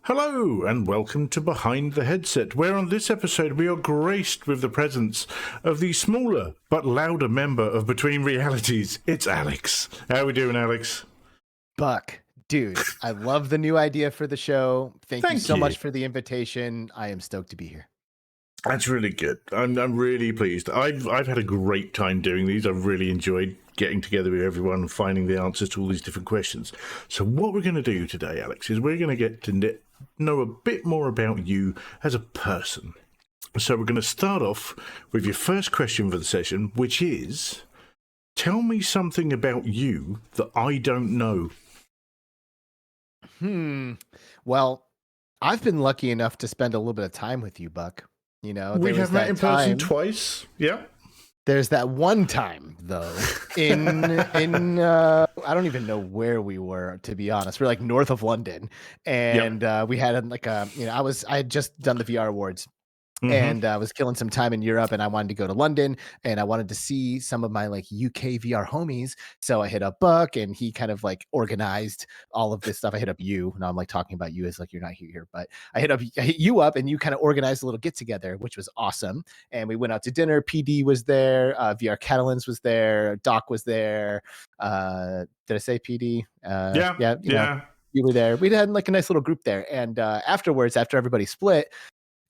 Hello, and welcome to Behind the Headset, where on this episode we are graced with the presence of the smaller but louder member of Between Realities. It's Alex. How are we doing, Alex? Buck, dude, I love the new idea for the show. Thank you Thank so you. much for the invitation. I am stoked to be here. That's really good. I'm really pleased. I've had a great time doing these. I've really enjoyed getting together with everyone and finding the answers to all these different questions. So what we're going to do today, Alex, is we're going to get to know a bit more about you as a person. So we're going to start off with your first question for the session, which is, tell me something about you that I don't know. Well, I've been lucky enough to spend a little bit of time with you, Buck. You know, We have met in person twice. Yeah. There's that one time though in I don't even know where we were, to be honest. We're like north of London, and we had like I had just done the VR awards. And I was killing some time in Europe, and I wanted to go to London, and I wanted to see some of my like UK VR homies. So I hit up Buck, and he kind of like organized all of this stuff. I hit up you. Now I'm like talking about you as like you're not here, but I hit you up, and you kind of organized a little get together, which was awesome. And we went out to dinner. PD was there. VR Catalans was there. Doc was there. Did I say PD? Yeah. You were there. We had like a nice little group there. And afterwards, after everybody split,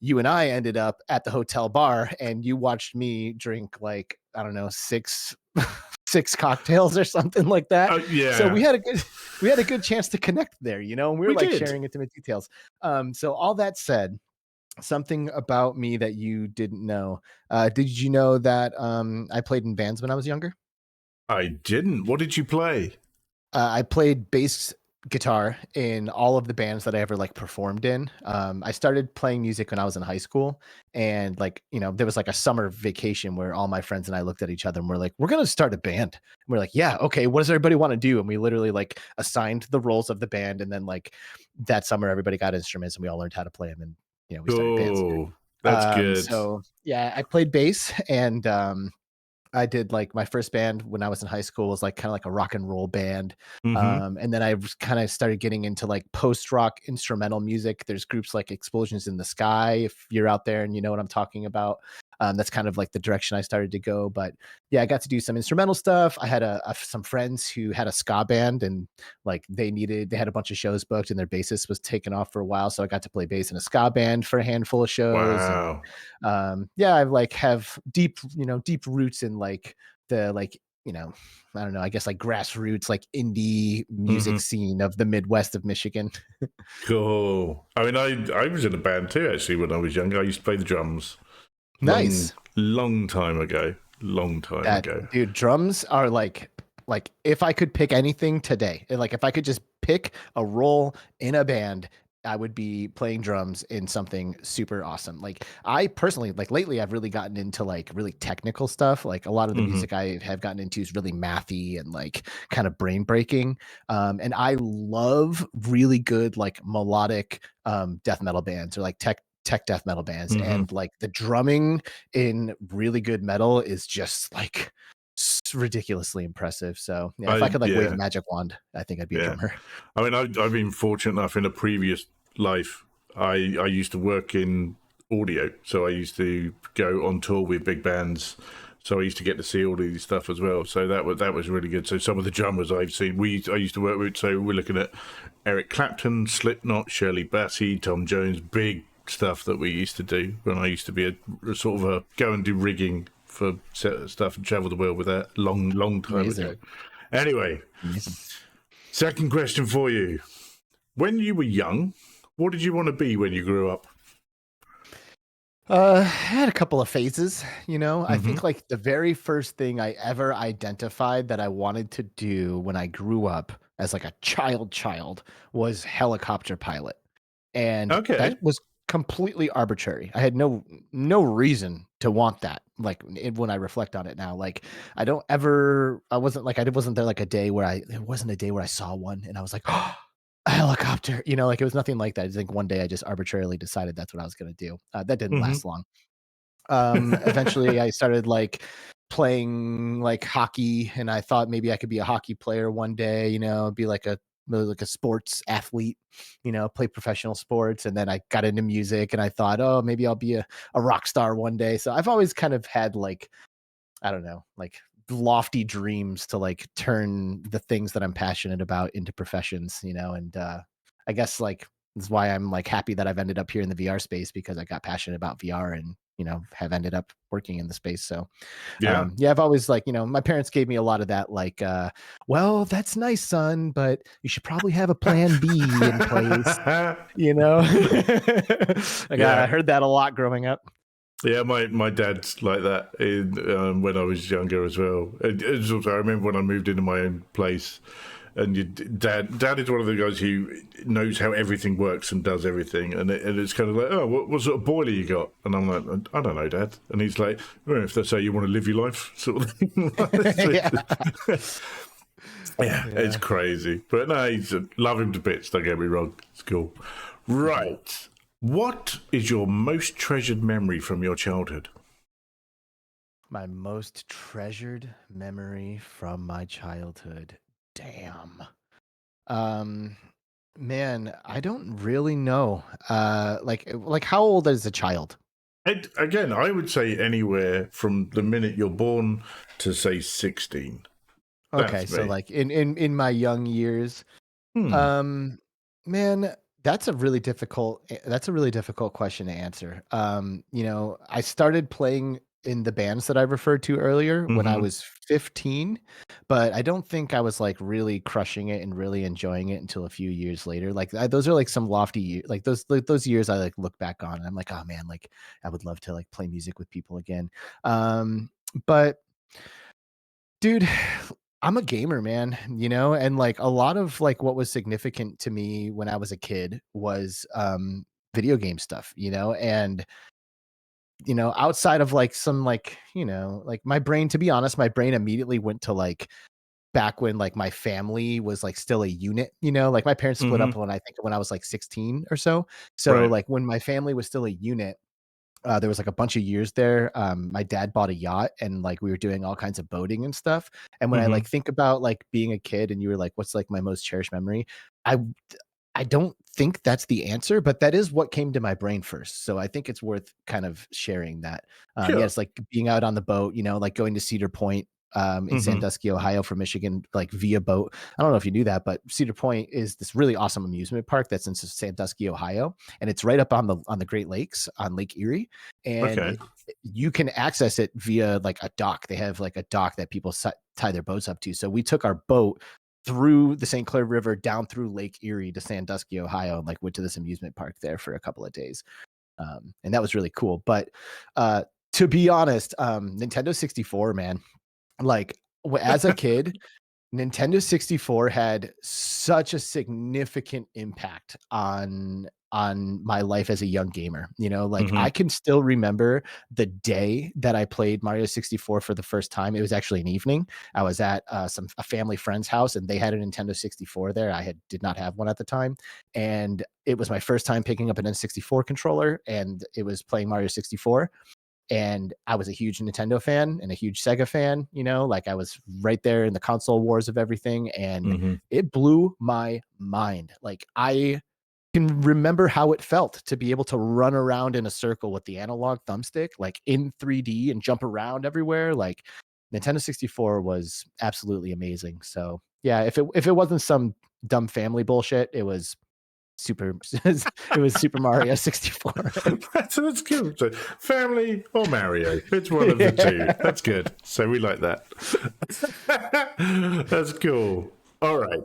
you and I ended up at the hotel bar, and you watched me drink like, I don't know, six cocktails or something like that. Yeah. So we had a good chance to connect there, you know, and we were like sharing intimate details. So all that said, something about me that you didn't know. Did you know that I played in bands when I was younger? I didn't. What did you play? I played bass guitar in all of the bands that I ever like performed in. I started playing music when I was in high school, and like, you know, there was like a summer vacation where all my friends and I looked at each other and we're like, we're going to start a band. And we're like, yeah, okay. What does everybody want to do? And we literally like assigned the roles of the band. And then like that summer, everybody got instruments and we all learned how to play them. And, you know, we started bands. That's good. So yeah, I played bass, and I did like my first band when I was in high school was like kind of like a rock and roll band. And then I kind of started getting into like post rock instrumental music. There's groups like Explosions in the Sky, if you're out there and you know what I'm talking about. That's kind of like the direction I started to go. But yeah, I got to do some instrumental stuff. I had some friends who had a ska band, and like they had a bunch of shows booked, and their bassist was taken off for a while. So I got to play bass in a ska band for a handful of shows. Wow. And, yeah, I like have deep roots in like the like, you know, I don't know, I guess like grassroots, like indie music scene of the Midwest of Michigan. Cool. I mean, I was in a band too, actually, when I was younger. I used to play the drums. Nice. Long time ago. Dude, drums are like if I could pick anything today, like if I could just pick a role in a band, I would be playing drums in something super awesome. Like I personally, like lately, I've really gotten into like really technical stuff. Like a lot of the music I have gotten into is really mathy and like kind of brain breaking. And I love really good like melodic death metal bands or like tech death metal bands. And like the drumming in really good metal is just like ridiculously impressive. So yeah, if I could like wave a magic wand, I think I'd be a drummer. I mean, I've been fortunate enough in a previous life. I used to work in audio, so I used to go on tour with big bands. So I used to get to see all of these stuff as well. So that was really good. So some of the drummers I've seen, I used to work with. So we're looking at Eric Clapton, Slipknot, Shirley Bassey, Tom Jones, big stuff that we used to do when I used to be a sort of go and do rigging for stuff and travel the world with that long time ago. Anyway, second question for you. When you were young, what did you want to be when you grew up? I had a couple of phases, you know. I think like the very first thing I ever identified that I wanted to do when I grew up as like a child was helicopter pilot. And that was completely arbitrary. I had no reason to want that. Like when I reflect on it now, like I wasn't there like there wasn't a day where I saw one and I was like, oh, a helicopter, you know, like it was nothing like that. I think one day I just arbitrarily decided that's what I was going to do. That didn't last long. Eventually I started like playing like hockey, and I thought maybe I could be a hockey player one day, you know, be like a like a sports athlete, play professional sports. And then I got into music and I thought, oh, maybe I'll be a rock star one day. So I've always kind of had like, I don't know, like lofty dreams to like turn the things that I'm passionate about into professions, and I guess like this is why I'm like happy that I've ended up here in the VR space, because I got passionate about VR and have ended up working in the space. So Yeah. yeah, I've always like, my parents gave me a lot of that, like, well, that's nice, son, but you should probably have a plan B in place, like I Yeah. heard that a lot growing up. Yeah, my dad's like that when I was younger as well. It's also, I remember when I moved into my own place, and your dad is one of the guys who knows how everything works and does everything, and it's kind of like, oh, what sort of boiler you got? And I'm like, I don't know, Dad. And he's like, well, if that's how you want to live your life, sort of thing. Yeah, it's crazy. But no, love him to bits, don't get me wrong. It's cool. Right. What is your most treasured memory from your childhood? My most treasured memory from my childhood. Damn. Um, man, I don't really know. Like how old is a child? Again, I would say anywhere from the minute you're born to say 16. Okay, That's so me. like in my young years. Hmm. Um, man, that's a really difficult question to answer. I started playing in the bands that I referred to earlier when I Mm-hmm. was 15, but I don't think I was like really crushing it and really enjoying it until a few years later. Like those are like some lofty like those years I like look back on and I'm like, oh man, like I would love to like play music with people again. But dude, I'm a gamer, man, and like a lot of like what was significant to me when I was a kid was video game stuff, and outside of like some like, like my brain, to be honest, my brain immediately went to like back when like my family was like still a unit, like my parents split up Mm-hmm. when I was like 16 or so. So Right. like when my family was still a unit, there was like a bunch of years there. My dad bought a yacht and like we were doing all kinds of boating and stuff. And when I Mm-hmm. like think about like being a kid and you were like, what's like my most cherished memory? I I don't think that's the answer, but that is what came to my brain first. So I think it's worth kind of sharing that. Yeah, Sure. it's like being out on the boat, like going to Cedar Point in Mm-hmm. Sandusky, Ohio from Michigan, like via boat. I don't know if you knew that, but Cedar Point is this really awesome amusement park that's in Sandusky, Ohio, and it's right up on the Great Lakes on Lake Erie, and Okay. you can access it via like a dock. They have like a dock that people tie their boats up to. So we took our boat through the St. Clair River down through Lake Erie to Sandusky, Ohio, and like went to this amusement park there for a couple of days. And that was really cool. But to be honest, Nintendo 64, man, like as a kid, Nintendo 64 had such a significant impact on my life as a young gamer. Like Mm-hmm. I can still remember the day that I played Mario 64 for the first time. It was actually an evening. I was at a family friend's house and they had a Nintendo 64 there. Did not have one at the time, and it was my first time picking up an N64 controller, and it was playing Mario 64, and I was a huge Nintendo fan and a huge Sega fan, like I was right there in the console wars of everything, and Mm-hmm. it blew my mind. Like I can remember how it felt to be able to run around in a circle with the analog thumbstick, like in 3D and jump around everywhere. Like Nintendo 64 was absolutely amazing. So yeah, if it wasn't some dumb family bullshit, it was super it was Super Mario 64. That's good. So, family or Mario? It's one of the two. That's good. So we like that. That's cool. All right.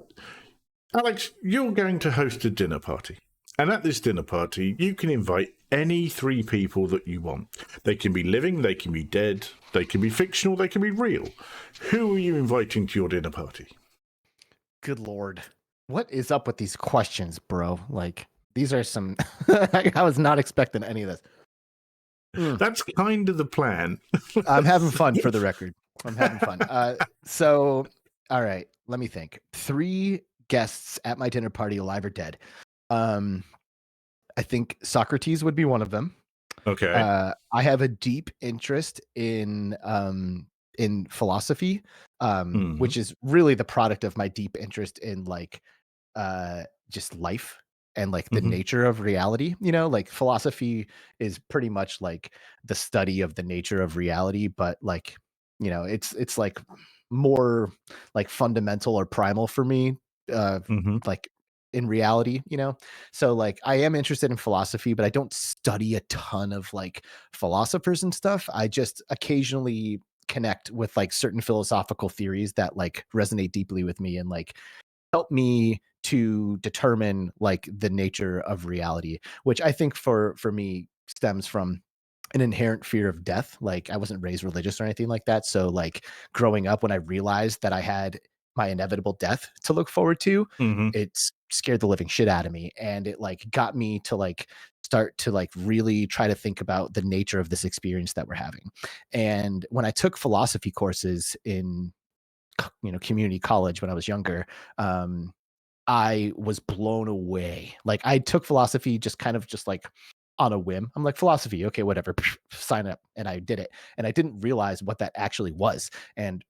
Alex, you're going to host a dinner party. And at this dinner party, you can invite any three people that you want. They can be living, they can be dead, they can be fictional, they can be real. Who are you inviting to your dinner party? Good Lord. What is up with these questions, bro? Like, these are some. I was not expecting any of this. That's kind of the plan. I'm having fun for the record. I'm having fun. So, all right, let me think. Three guests at my dinner party, alive or dead. I think Socrates would be one of them. Okay. I have a deep interest in philosophy, Mm-hmm. which is really the product of my deep interest in like just life and like the Hmm. nature of reality. Like philosophy is pretty much like the study of the nature of reality, but like, it's like more like fundamental or primal for me, uh Hmm. like in reality. So like I am interested in philosophy, but I don't study a ton of like philosophers and stuff. I just occasionally connect with like certain philosophical theories that like resonate deeply with me and like help me to determine like the nature of reality, which I think for me stems from an inherent fear of death. Like I wasn't raised religious or anything like that. So like growing up, when I realized that I had my inevitable death to look forward to, Hmm. it scared the living shit out of me. And it like got me to like start to like really try to think about the nature of this experience that we're having. And when I took philosophy courses in community college when I was younger, um, I was blown away. Like I took philosophy just kind of just like on a whim. I'm like, philosophy, okay, whatever, sign up. And I did it. And I didn't realize what that actually was. And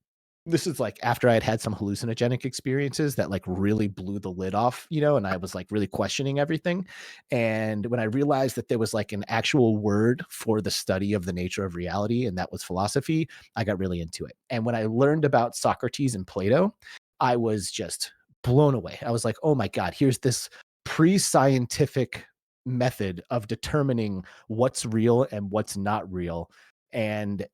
this is like after I had some hallucinogenic experiences that like really blew the lid off, and I was like really questioning everything. And when I realized that there was like an actual word for the study of the nature of reality, and that was philosophy, I got really into it. And when I learned about Socrates and Plato, I was just blown away. I was like, oh my God, here's this pre scientific method of determining what's real and what's not real. And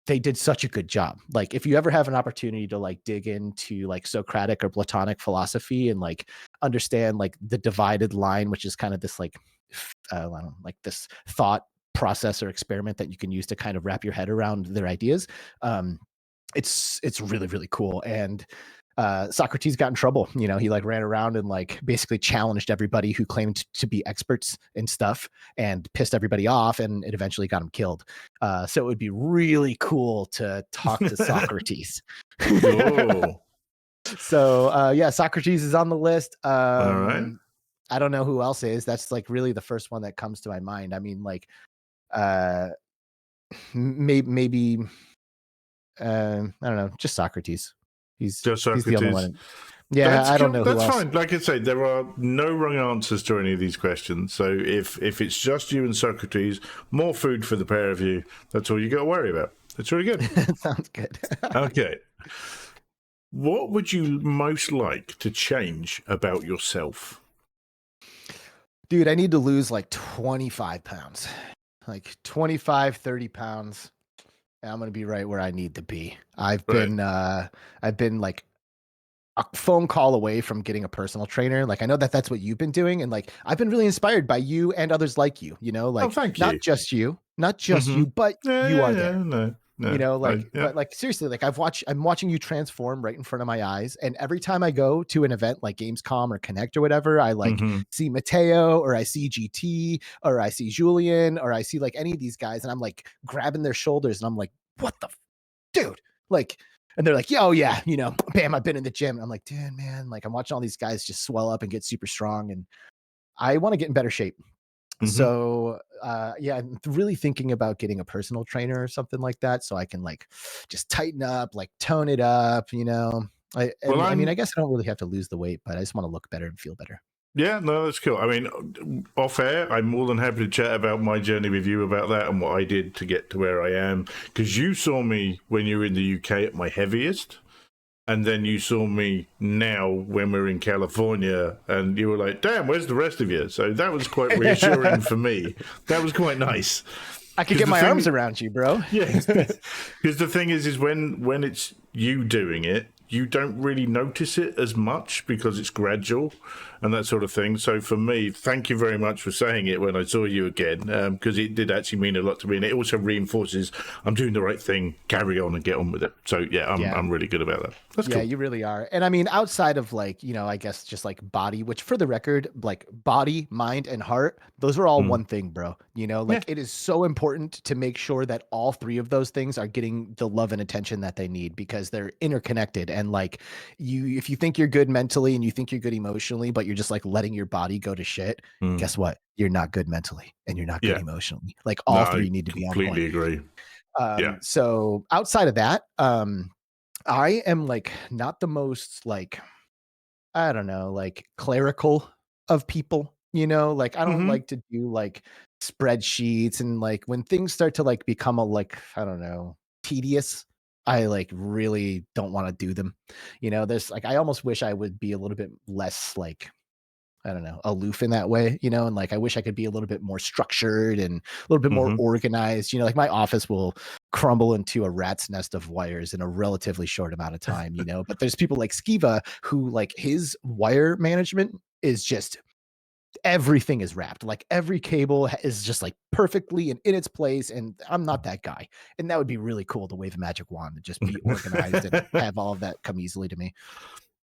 they did such a good job. Like if you ever have an opportunity to like dig into like Socratic or Platonic philosophy and like understand like the divided line, which is kind of this like I don't know, like this thought process or experiment that you can use to kind of wrap your head around their ideas. Um, it's really really cool. And Socrates got in trouble. He like ran around and like basically challenged everybody who claimed to be experts in stuff and pissed everybody off, and it eventually got him killed. So it would be really cool to talk to Socrates. Oh, So yeah, Socrates is on the list. all right. I don't know who else is. That's like really the first one that comes to my mind. I mean, like uh, maybe I don't know, just Socrates. Just He's the only Socrates. one. Yeah, That's I don't cool. know who That's else. fine. Like I say, there are no wrong answers to any of these questions. So if it's just you and Socrates, more food for the pair of you. That's all you got to worry about. That's really good. Sounds good. Okay. What would you most like to change about yourself? Dude, I need to lose like 25 pounds. Like 25, 30 pounds. And I'm gonna be right where I need to be. Right. I've been like a phone call away from getting a personal trainer. Like I know that that's what you've been doing, and like I've been really inspired by you and others like you. Oh, Like thank you. not just Mm-hmm. you, but Yeah, you yeah, are yeah. there. No, no. Yeah. But like seriously, like I'm watching you transform right in front of my eyes. And every time I go to an event like Gamescom or Connect or whatever, I like Mm-hmm. see Mateo or I see GT or I see Julian or I see like any of these guys, and I'm like grabbing their shoulders and I'm like, what the dude? Like, and they're like, yeah, oh yeah, bam, I've been in the gym. And I'm like, dude, man, like I'm watching all these guys just swell up and get super strong. And I want to get in better shape. Mm-hmm. So yeah, I'm really thinking about getting a personal trainer or something like that so I can like just tighten up, like tone it up. Well, I mean, I I'm guess I don't really have to lose the weight, but I just want to look better and feel better. Yeah, no, that's cool. I mean, off air, I'm more than happy to chat about my journey with you about that and what I did to get to where I am. Because you saw me when you were in the UK at my heaviest, and then you saw me now when we're in California, and you were like, "Damn, where's the rest of you?" So that was quite reassuring for me. That was quite nice. I could Because get the my arms thing, around you, bro. yeah, because the thing is when it's you doing it, you don't really notice it as much because it's gradual and that sort of thing. So for me, thank you very much for saying it when I saw you again, because it did actually mean a lot to me, and it also reinforces I'm doing the right thing. Carry on and get on with it. So yeah, Yeah. I'm really good about that. That's Yeah, cool. you really are. And I mean, outside of like, I guess just like body, which for the record, like body, mind, and heart, those are all Mm. one thing, bro. Yeah, Like it is so important to make sure that all three of those things are getting the love and attention that they need because they're interconnected. And like if you think you're good mentally and you think you're good emotionally, but you're just like letting your body go to shit, mm. guess what? You're not good mentally and you're not good Yeah. emotionally. Like No, all I three need to be on point. completely agree. Yeah. So outside of that, I am like not the most like I don't know, like clerical of people, like I don't Hmm. like to do like spreadsheets and like when things start to like become a like, I don't know, tedious, I like really don't want to do them. There's like I almost wish I would be a little bit less like I don't know, aloof in that way, and like I wish I could be a little bit more structured and a little bit more Hmm. organized. Like my office will crumble into a rat's nest of wires in a relatively short amount of time, but there's people like Skiva who like his wire management is just everything is wrapped. Like every cable is just like perfectly and in its place. And I'm not that guy. And that would be really cool to wave a magic wand and just be organized and have all of that come easily to me.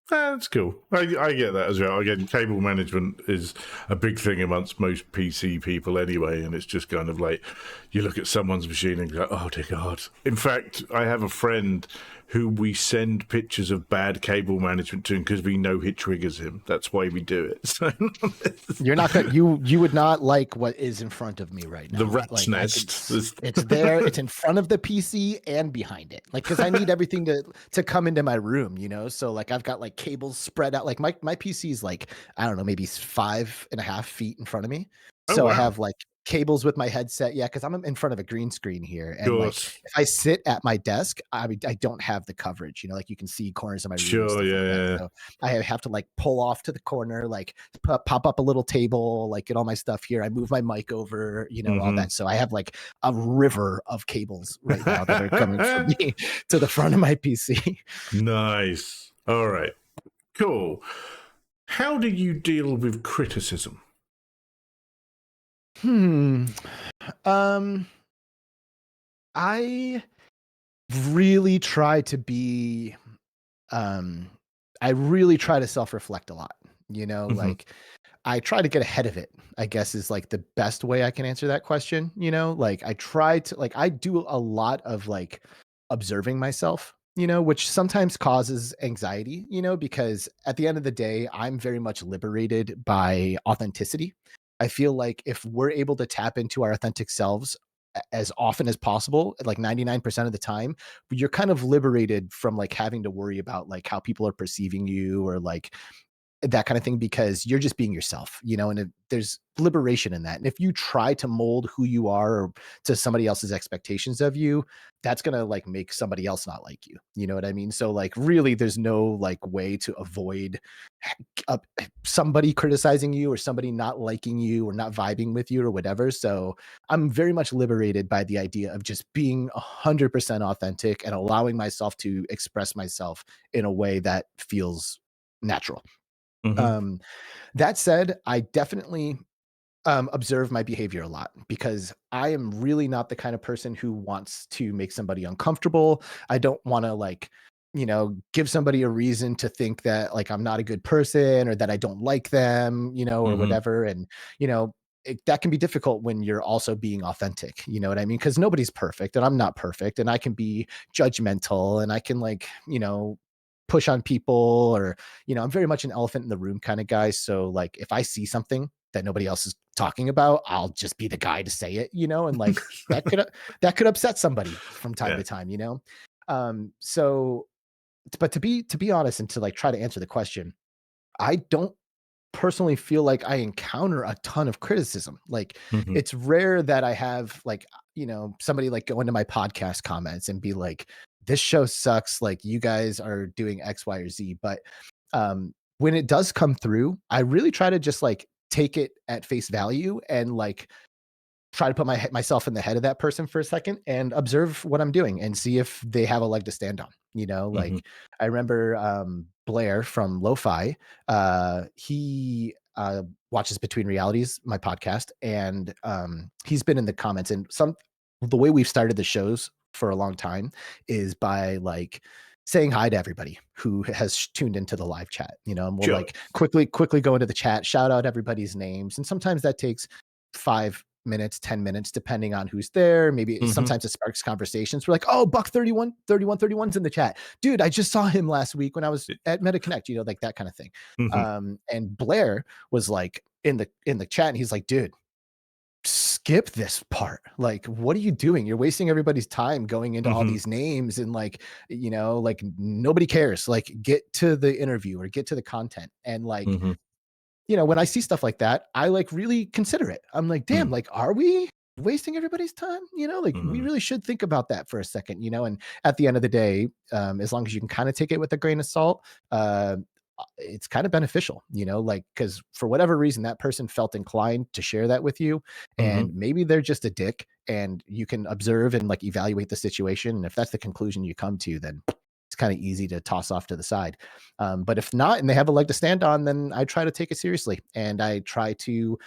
That's cool. I get that as well. Again, cable management is a big thing amongst most PC people anyway, and it's just kind of like you look at someone's machine and go, "Oh dear God!" In fact, I have a friend who we send pictures of bad cable management to because we know it triggers him. That's why we do it. So You're not gonna you would not like what is in front of me right the now. rat's Like I could nest. it's there, it's in front of the PC and behind it. Like cuz I need everything to come into my room, So like I've got like cables spread out. Like my PC is like I don't know, maybe 5.5 feet in front of me. Oh So I wow! have like cables with my headset. Yeah, because I'm in front of a green screen here. Of And like course. if I sit at my desk, I don't have the coverage, like you can see corners of my room and Sure. stuff like that. Yeah. So I have to like pull off to the corner, like pop up a little table, like get all my stuff here. I move my mic over, all Hmm. that. So I have like a river of cables right now that are coming from me to the front of my PC. Nice. All right. Cool. How do you deal with criticism? Hmm. Um, I really try to be um I really try to self-reflect a lot. Hmm. Like I try to get ahead of it, I guess is like the best way I can answer that question. Like I try to like I do a lot of like observing myself, which sometimes causes anxiety, because at the end of the day, I'm very much liberated by authenticity. I feel like if we're able to tap into our authentic selves as often as possible, like 99% of the time, you're kind of liberated from like having to worry about like how people are perceiving you or like that kind of thing because you're just being yourself, and there's liberation in that. And if you try to mold who you are or to somebody else's expectations of you, that's going to like make somebody else not like you. You know what I mean? So like really there's no like way to avoid uh, somebody criticizing you or somebody not liking you or not vibing with you or whatever. So I'm very much liberated by the idea of just being 100% authentic and allowing myself to express myself in a way that feels natural. Hmm. Um, that said, I definitely observe my behavior a lot because I am really not the kind of person who wants to make somebody uncomfortable. I don't want to like, give somebody a reason to think that like I'm not a good person or that I don't like them, or Hmm. whatever. And, that can be difficult when you're also being authentic. You know what I mean? Because nobody's perfect and I'm not perfect and I can be judgmental and I can like, push on people or, I'm very much an elephant in the room kind of guy. So like if I see something that nobody else is talking about, I'll just be the guy to say it, and like that could upset somebody from time Yeah. to time, so but to be honest and to like try to answer the question, I don't personally feel like I encounter a ton of criticism. Like Hmm. it's rare that I have like, somebody like go into my podcast comments and be like, this show sucks. Like you guys are doing X, Y, or Z. But when it does come through, I really try to just like take it at face value and like try to put myself in the head of that person for a second and observe what I'm doing and see if they have a leg to stand on. Hmm. Like I remember Blair from Lo-Fi, he watches Between Realities, my podcast, and he's been in the comments and the way we've started the shows for a long time is by like saying hi to everybody who has tuned into the live chat, and we'll Sure. like quickly go into the chat, shout out everybody's names. And sometimes that takes 5 minutes, 10 minutes, depending on who's there. Maybe Hmm. sometimes it sparks conversations. We're like, oh, Buck 31's in the chat. Dude, I just saw him last week when I was at MetaConnect, like that kind of thing. Hmm. And Blair was like in the chat and he's like, dude, skip this part. Like, what are you doing? You're wasting everybody's time going into all Hmm. these names and like, like nobody cares. Like, get to the interview or get to the content. And like, Hmm. when I see stuff like that, I like really consider it. I'm like, damn, Mm. like, are we wasting everybody's time? Like we Mm. really should think about that for a second, and at the end of the day, as long as you can kind of take it with a grain of salt, uh, it's kind of beneficial, like, because for whatever reason, that person felt inclined to share that with you. Hmm. And maybe they're just a dick and you can observe and like evaluate the situation. And if that's the conclusion you come to, then it's kind of easy to toss off to the side. But if not, and they have a leg to stand on, then I try to take it seriously and I try to,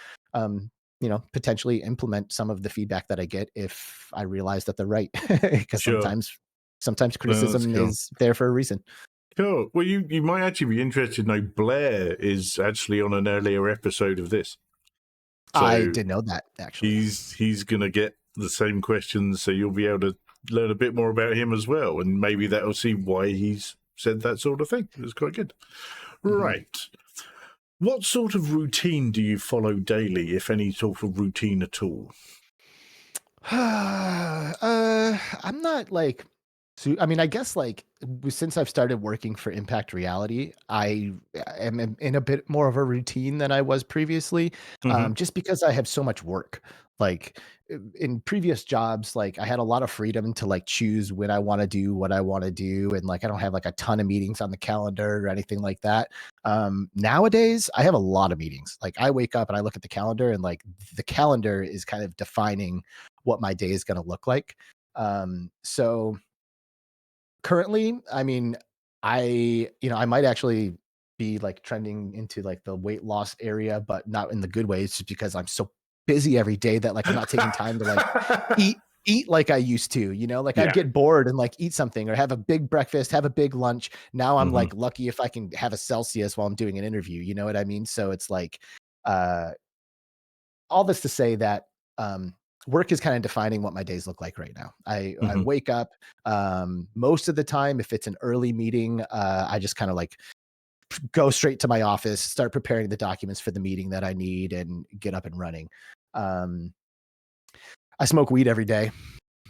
potentially implement some of the feedback that I get if I realize that they're right. Because Sure. sometimes No, that's criticism cool. is there for a reason. Cool. Well, you might actually be interested to know Blair is actually on an earlier episode of this. I So did know that actually. he's gonna get the same questions, so you'll be able to learn a bit more about him as well, and maybe that'll see why he's said that sort of thing. It's quite good. Mhm. Right. What sort of routine do you follow daily, if any sort of routine at all? I'm not like, I mean, I guess like since I've started working for Impact Reality, I am in a bit more of a routine than I was previously, Hmm. just because I have so much work. Like in previous jobs, like I had a lot of freedom to like choose when I want to do what I want to do, and like I don't have like a ton of meetings on the calendar or anything like that. Nowadays, I have a lot of meetings. Like I wake up and I look at the calendar, and like the calendar is kind of defining what my day is going to look like. So currently, I mean, I might actually be like trending into like the weight loss area, but not in the good ways, just because I'm so busy every day that like I'm not taking time to like eat like I used to, like I'd Yeah. get bored and like eat something or have a big breakfast, have a big lunch. Now I'm Hmm. like lucky if I can have a Celsius while I'm doing an interview, you know what I mean? So it's like uh all this to say that um, work is kind of defining what my days look like right now. I Hmm. wake up most of the time. If it's an early meeting, I just kind of like go straight to my office, start preparing the documents for the meeting that I need, and get up and running. Um, I smoke weed every day.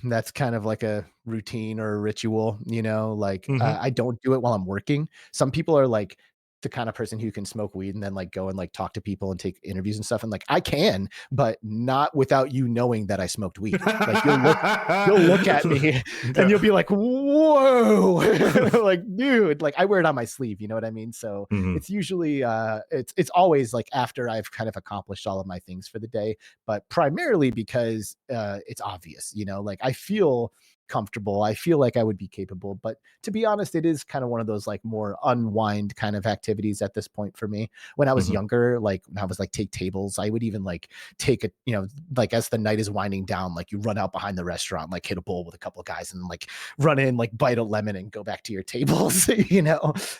That's kind of like a routine or a ritual, like Hmm. I don't do it while I'm working. Some people are like the kind of person who can smoke weed and then like go and like talk to people and take interviews and stuff. And like I can, but not without you knowing that I smoked weed. Like you'll look at me and you'll be like, whoa, like, dude, like I wear it on my sleeve, you know what I mean? So Hmm. it's usually it's always like after I've kind of accomplished all of my things for the day, but primarily because it's obvious, like I feel comfortable. I feel like I would be capable, but to be honest, it is kind of one of those like more unwind kind of activities at this point for me. When I was Hmm. younger, like when I was like take tables, I would even like take a, like as the night is winding down, like you run out behind the restaurant, like hit a bowl with a couple of guys and like run in, like bite a lemon and go back to your tables,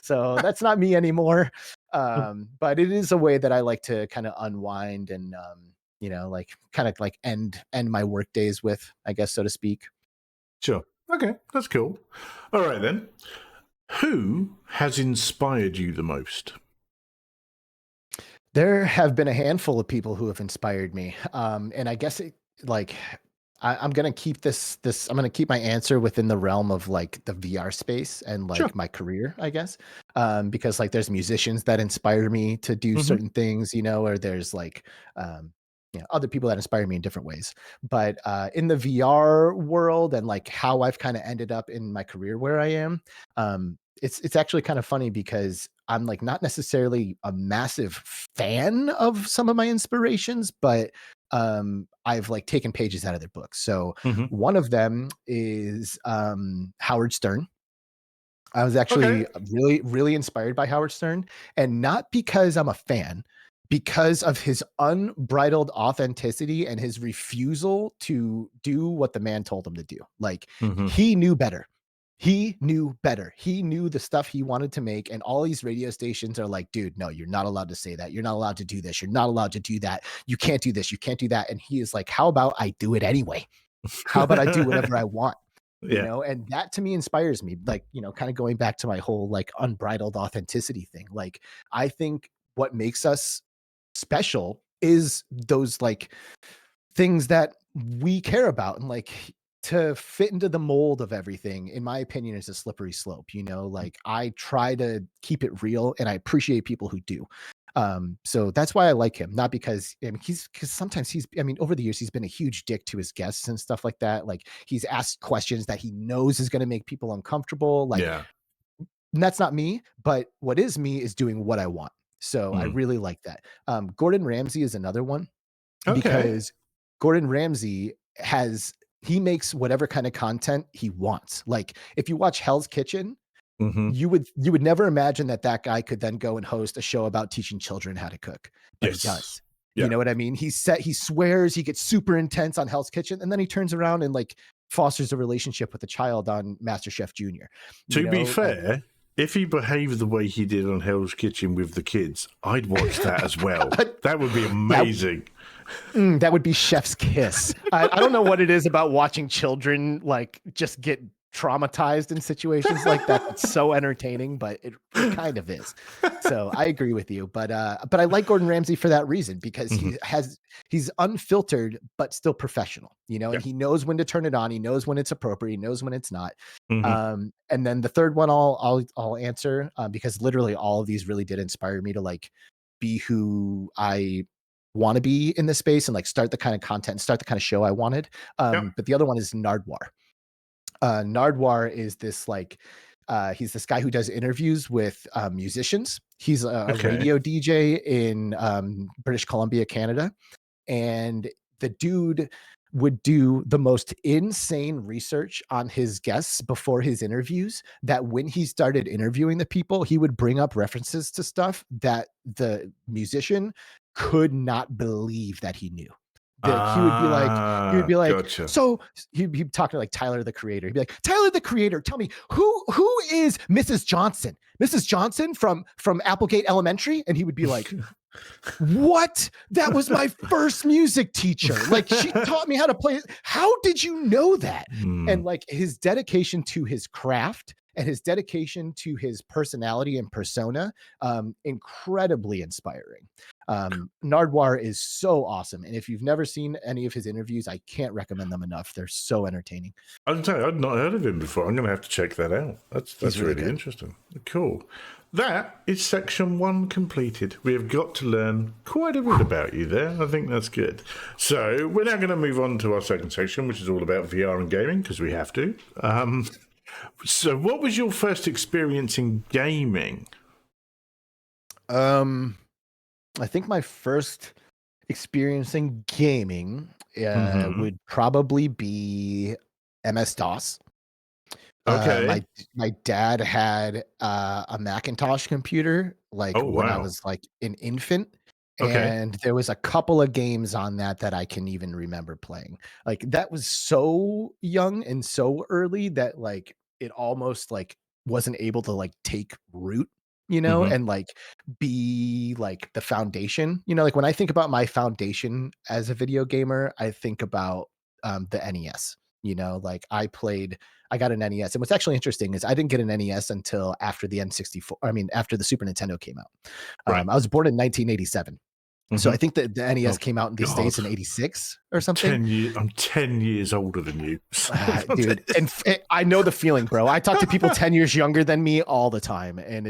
So that's not me anymore. But it is a way that I like to kind of unwind and like kind of like end my work days with, I guess, so to speak. Sure. Okay, that's cool. All right then. Who has inspired you the most? There have been a handful of people who have inspired me. And I guess like I'm gonna keep I'm gonna keep my answer within the realm of like the VR space and Sure. like my career, I guess. Because like there's musicians that inspire me to do Hmm. certain things, or there's like other people that inspire me in different ways. But in the VR world and like how I've kind of ended up in my career where I am, it's actually kind of funny because I'm like not necessarily a massive fan of some of my inspirations, but I've like taken pages out of their books. So Hmm. one of them is Howard Stern. I was Okay. actually really, really inspired by Howard Stern, and not because I'm a fan, because of his unbridled authenticity and his refusal to do what the man told him to do. Like Hmm. he knew better. He knew better. He knew the stuff he wanted to make. And all these radio stations are like, dude, no, you're not allowed to say that. You're not allowed to do this. You're not allowed to do that. You can't do this. You can't do that. And he is like, how about I do it anyway? How about I do whatever I want? Yeah. And that to me inspires me, like, kind of going back to my whole like unbridled authenticity thing. Like I think what makes us special is those like things that we care about, and like to fit into the mold of everything, in my opinion, is a slippery slope. Like I try to keep it real, and I appreciate people who do. So that's why I like him, not because because sometimes over the years he's been a huge dick to his guests and stuff like that. Like he's asked questions that he knows is going to make people uncomfortable. Like, Yeah. and that's not me, but what is me is doing what I want. So I really like that. Gordon Ramsay is another one, Okay. because Gordon Ramsay he makes whatever kind of content he wants. Like if you watch Hell's Kitchen, Mm-hmm. you would never imagine that guy could then go and host a show about teaching children how to cook, but he does. Yeah. You know what I mean? He swears, he gets super intense on Hell's Kitchen, and then he turns around and like fosters a relationship with a child on MasterChef Junior. To be fair, if he behaved the way he did on Hell's Kitchen with the kids, I'd watch that as well. That would be amazing. That would be chef's kiss. I don't know what it is about watching children like just get traumatized in situations like that. It's so entertaining, but it kind of is. So I agree with you. But I like Gordon Ramsay for that reason, because he's unfiltered but still professional, and he knows when to turn it on. He knows when it's appropriate. He knows when it's not. And then the third one I'll answer, because literally all of these really did inspire me to like be who I want to be in this space, and like start the kind of content, start the kind of show I wanted. But the other one is Nardwar. Nardwar is this like he's this guy who does interviews with musicians. He's a radio DJ in British Columbia, Canada, and the dude would do the most insane research on his guests before his interviews, that when he started interviewing the people, he would bring up references to stuff that the musician could not believe that he knew. He would be like, gotcha. So he'd be talking to like Tyler, the Creator. He'd be like, Tyler, the Creator, tell me who is Mrs. Johnson? Mrs. Johnson from Applegate Elementary? And he would be like, what? That was my first music teacher. Like, she taught me how to play. How did you know that? And like his dedication to his craft and his dedication to his personality and persona, incredibly inspiring. Nardwar is so awesome. And if you've never seen any of his interviews, I can't recommend them enough. They're so entertaining. I'd not heard of him before. I'm going to have to check that out. That's really interesting. Cool. That is section 1 completed. We have got to learn quite a bit about you there. I think that's good. So we're now going to move on to our second section, which is all about VR and gaming, because we have to. So what was your first experience in gaming? I think my first experience in gaming would probably be MS-DOS. Okay. My dad had a Macintosh computer when I was like an infant. And there was a couple of games on that I can even remember playing. Like that was so young and so early that like it almost like wasn't able to like take root, and like be like the foundation. Like when I think about my foundation as a video gamer, I think about the NES. Like I got an NES. And what's actually interesting is I didn't get an NES until after the after the Super Nintendo came out. I was born in 1987. So I think that the NES came out in the States in 86 or something. I'm 10 years older than you. Dude. And I know the feeling, bro. I talk to people 10 years younger than me all the time. And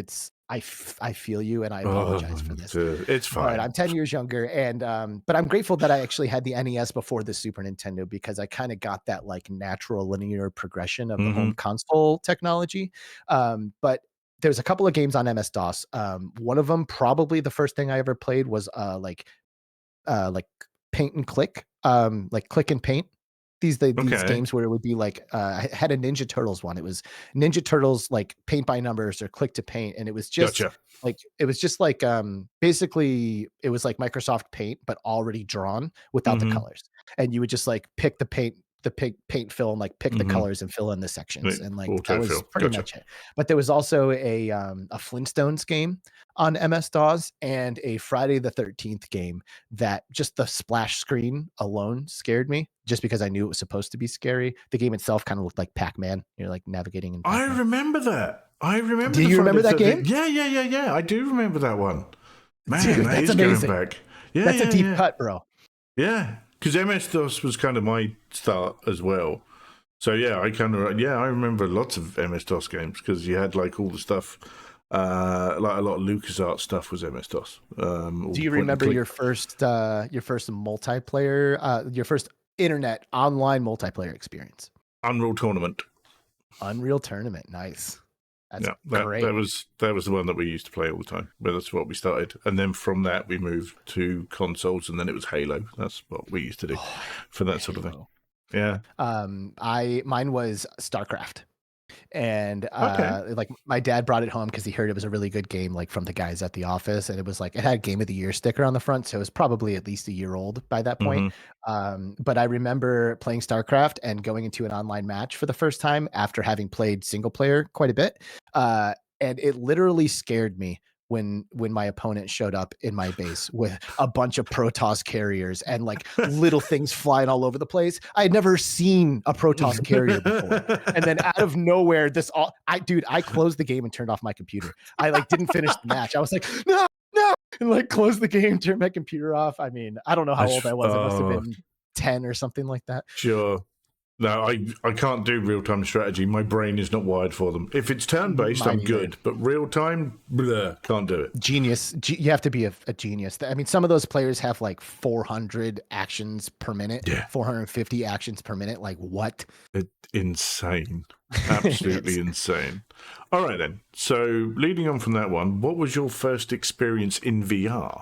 I feel you, and I apologize for this. It's fine. All right, I'm 10 years younger, and but I'm grateful that I actually had the NES before the Super Nintendo, because I kind of got that like natural linear progression of the home console technology. But there's a couple of games on MS-DOS. One of them, probably the first thing I ever played, was like paint and click, like click and paint. These games where it would be like I had a Ninja Turtles one. It was Ninja Turtles like paint by numbers or click to paint, and it was just basically it was like Microsoft Paint but already drawn without the colors, and you would just like pick the paint fill and like pick the colors and fill in the sections, and like that was pretty much it. But there was also a Flintstones game on MS-DOS and a Friday the 13th game that just the splash screen alone scared me, just because I knew it was supposed to be scary. The game itself kind of looked like Pac-Man. You're like navigating in Pac-Man. I remember that. Do you remember that game? Yeah. I do remember that one. Man, dude, that is amazing. going back. That's a deep cut, bro. Yeah. because MS-DOS was kind of my start as well. So yeah, I remember lots of MS-DOS games because you had like all the stuff, like a lot of LucasArts stuff was MS-DOS. All Do the you point and remember click. your first multiplayer, your first internet online multiplayer experience? Unreal Tournament. Unreal Tournament. Nice. That's Yeah, that great. was the one that we used to play all the time. But that's what we started, and then from that we moved to consoles, and then it was Halo. That's what we used to do Oh, for that sort of thing. Halo. Yeah. Mine was StarCraft. And Okay. like my dad brought it home because he heard it was a really good game, like from the guys at the office, and it was like it had Game of the Year sticker on the front, so it was probably at least a year old by that point. Hmm. But I remember playing StarCraft and going into an online match for the first time after having played single player quite a bit, and it literally scared me when my opponent showed up in my base with a bunch of Protoss carriers and like little things flying all over the place. I had never seen a Protoss carrier before. And then out of nowhere, I closed the game and turned off my computer. I like didn't finish the match. I was like, no, no, and like closed the game, turned my computer off. I mean, I don't know how old I was. I must have been 10 or something like that. Sure. No, I can't do real time strategy. My brain is not wired for them. If it's turn based, Mine I'm either. good, but real time, can't do it. Genius. You have to be a genius. I mean, some of those players have like 400 actions per minute, Yeah, 450 actions per minute. Like what? it's insane, absolutely insane. All right then. So leading on from that one, what was your first experience in VR?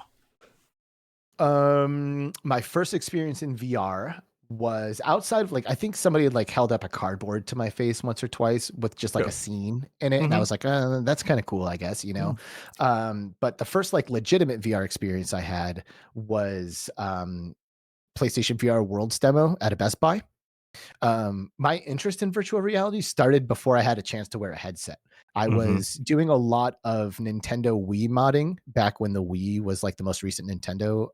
My first experience in VR was outside of like I think somebody had like held up a cardboard to my face once or twice with just like Yeah. a scene in it, and I Mm-hmm. was like, that's kind of cool, I guess, you know. But the first like legitimate VR experience I had was PlayStation VR Worlds demo at a Best Buy. My interest in virtual reality started before I had a chance to wear a headset. I Mm-hmm. was doing a lot of Nintendo Wii modding back when the Wii was like the most recent Nintendo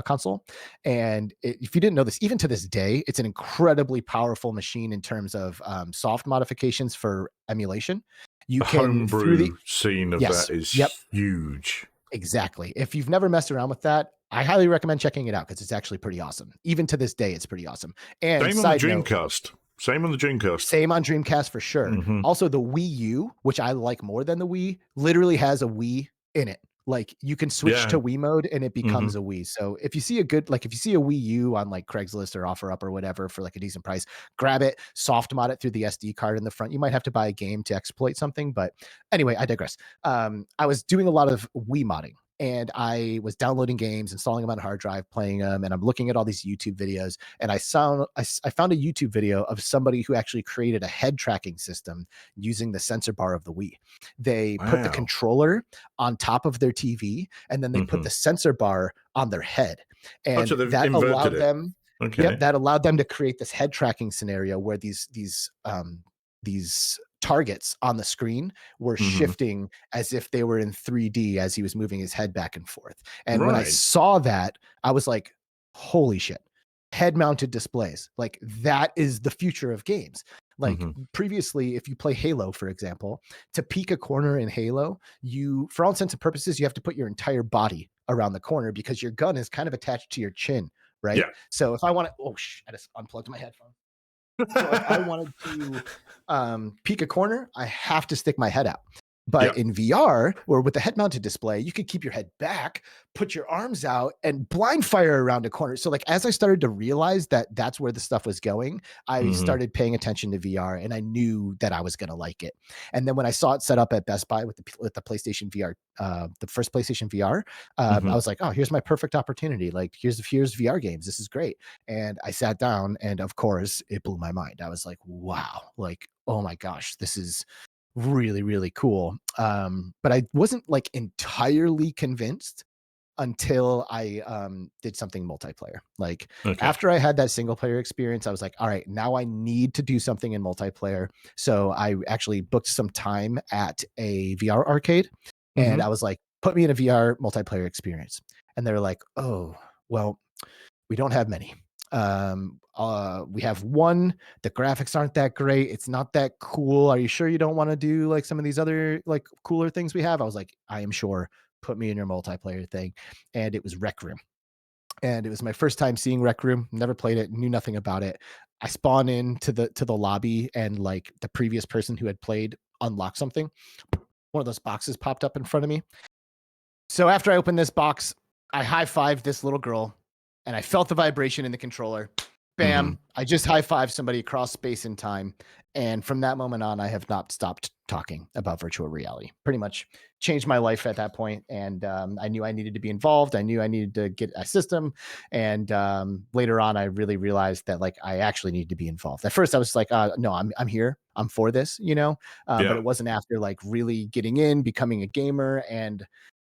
console. And if you didn't know this, even to this day, it's an incredibly powerful machine in terms of soft modifications for emulation. You The can through the homebrew scene of that yes, is yep, huge. exactly. If you've never messed around with that, I highly recommend checking it out because it's actually pretty awesome. Even to this day, it's pretty awesome. And Same on the side note, Dreamcast. Same on the Dreamcast. same on Dreamcast for sure. Mm-hmm. Also, the Wii U, which I like more than the Wii, literally has a Wii in it. Like you can switch Yeah. to Wii mode and it Mm-hmm. becomes a Wii. So if you see if you see a Wii U on like Craigslist or OfferUp or whatever for like a decent price, grab it, soft mod it through the SD card in the front. You might have to buy a game to exploit something, but anyway, I digress. I was doing a lot of Wii modding and I was downloading games, installing them on a hard drive, playing them, and I'm looking at all these YouTube videos. And I found a YouTube video of somebody who actually created a head tracking system using the sensor bar of the Wii. They put the Wow. controller on top of their TV, and then they put Mm-hmm. the sensor bar on their head, Oh, so and they've that inverted allowed it. them. Yep, Okay. that allowed them to create this head tracking scenario where these targets on the screen were Mm-hmm. shifting as if they were in 3D as he was moving his head back and forth. And when I Right. saw that, I was like, holy shit. Head mounted displays. Like that is the future of games. Like Mm-hmm. previously, if you play Halo, for example, to peek a corner in Halo, for all intents and purposes, you have to put your entire body around the corner because your gun is kind of attached to your chin, right? Yeah. So if I want to, I just unplugged my headphone. So if I wanted to peek a corner, I have to stick my head out. But Yeah. in VR or with the head mounted display, you could keep your head back, put your arms out, and blind fire around a corner. So, like, as I started to realize that that's where the stuff was going, I Mm-hmm. started paying attention to VR and I knew that I was going to like it. And then when I saw it set up at Best Buy with the PlayStation VR, the first PlayStation VR, Mm-hmm. I was like, oh, here's my perfect opportunity. Like, here's VR games. This is great. And I sat down, and of course, it blew my mind. I was like, wow, like, oh my gosh, this is really, really cool. But I wasn't like entirely convinced until I did something multiplayer. Like Okay. after I had that single player experience, I was like, all right, now I need to do something in multiplayer. So I actually booked some time at a VR arcade and Mm-hmm. I was like, put me in a VR multiplayer experience. And they were like, oh, well, we don't have many. We have one. The graphics aren't that great. It's not that cool. Are you sure you don't want to do like some of these other like cooler things we have? I was like, I am sure. Put me in your multiplayer thing, and it was Rec Room. and it was my first time seeing Rec Room. Never played it, knew nothing about it. I spawn into the lobby, and like the previous person who had played unlocked something. One of those boxes popped up in front of me. So after I opened this box, I high-fived this little girl, and I felt the vibration in the controller. Hmm. Bam! I just high-fived somebody across space and time, and from that moment on, I have not stopped talking about virtual reality. Pretty much changed my life at that point, and I knew I needed to be involved. I knew I needed to get a system, and later on, I really realized that like I actually needed to be involved. At first, I was like, "No, I'm here. I'm for this," you know. But Yeah. it wasn't after like really getting in, becoming a gamer, and